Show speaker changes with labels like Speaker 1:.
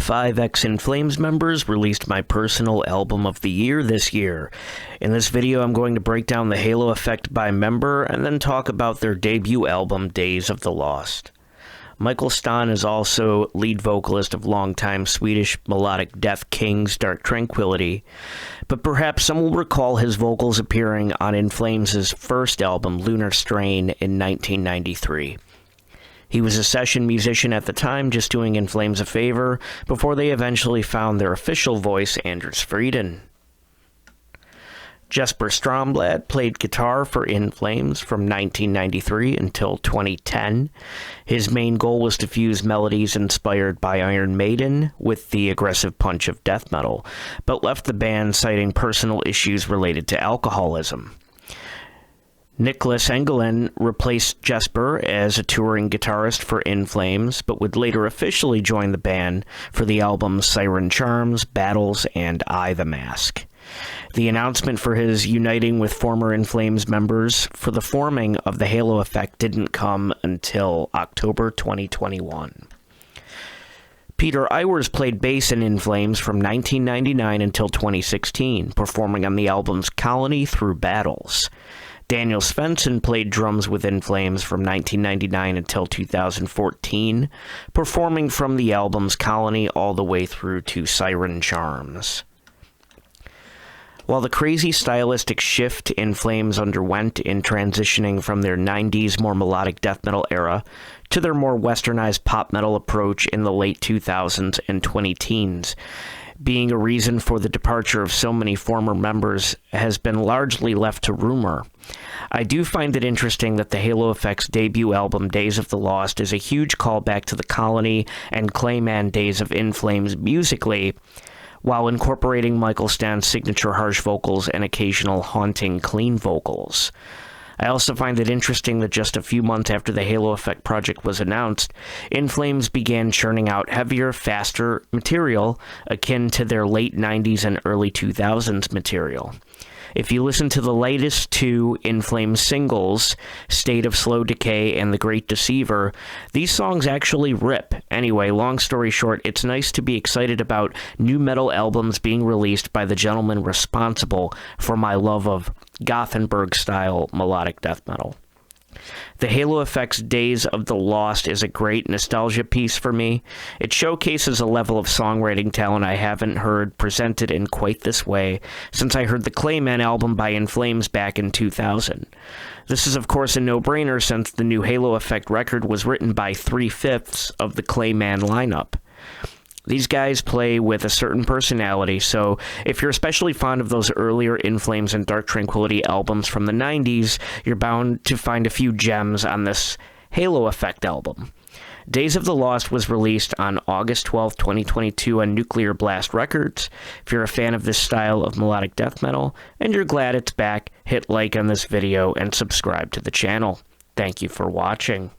Speaker 1: 5 In Flames members released my personal album of the year this year. In this video, I'm going to break down the halo effect by member and then talk about their debut album, Days of the Lost. Michael Stein is also lead vocalist of longtime Swedish melodic death kings Dark Tranquillity, but perhaps some will recall his vocals appearing on In Flames' first album, Lunar Strain, in 1993. He was a session musician at the time, just doing In Flames a favor, before they eventually found their official voice, Anders Frieden. Jesper Stromblad played guitar for In Flames from 1993 until 2010. His main goal was to fuse melodies inspired by Iron Maiden with the aggressive punch of death metal, but left the band citing personal issues related to alcoholism. Nicholas Engelin replaced Jesper as a touring guitarist for In Flames, but would later officially join the band for the albums Siren Charms, Battles, and I the Mask. The announcement for his uniting with former In Flames members for the forming of the Halo Effect didn't come until October 2021. Peter Eyewears played bass in Flames from 1999 until 2016, performing on the albums Colony through Battles. Daniel Svensson played drums with In Flames from 1999 until 2014, performing from the albums Colony all the way through to Siren Charms. While the crazy stylistic shift In Flames underwent in transitioning from their 90s more melodic death metal era to their more westernized pop metal approach in the late 2000s and 2010s, being a reason for the departure of so many former members has been largely left to rumor. I do find it interesting that the Halo Effect's debut album, Days of the Lost, is a huge callback to the Colony and Clayman days of In Flames musically, while incorporating Michael Stein's signature harsh vocals and occasional haunting clean vocals. I also find it interesting that just a few months after the Halo Effect project was announced, In Flames began churning out heavier, faster material akin to their late 90s and early 2000s material. If you listen to the latest two In Flames singles, State of Slow Decay and The Great Deceiver, these songs actually rip. Anyway, long story short, it's nice to be excited about new metal albums being released by the gentleman responsible for my love of Gothenburg-style melodic death metal. The Halo Effect's Days of the Lost is a great nostalgia piece for me. It showcases a level of songwriting talent I haven't heard presented in quite this way since I heard the Clayman album by In Flames back in 2000. This is of course a no-brainer since the new Halo Effect record was written by 3/5 of the Clayman lineup. These guys play with a certain personality, so if you're especially fond of those earlier In Flames and Dark Tranquillity albums from the 90s, you're bound to find a few gems on this Halo Effect album. Days of the Lost was released on August 12, 2022 on Nuclear Blast Records. If you're a fan of this style of melodic death metal, and you're glad it's back, hit like on this video and subscribe to the channel. Thank you for watching.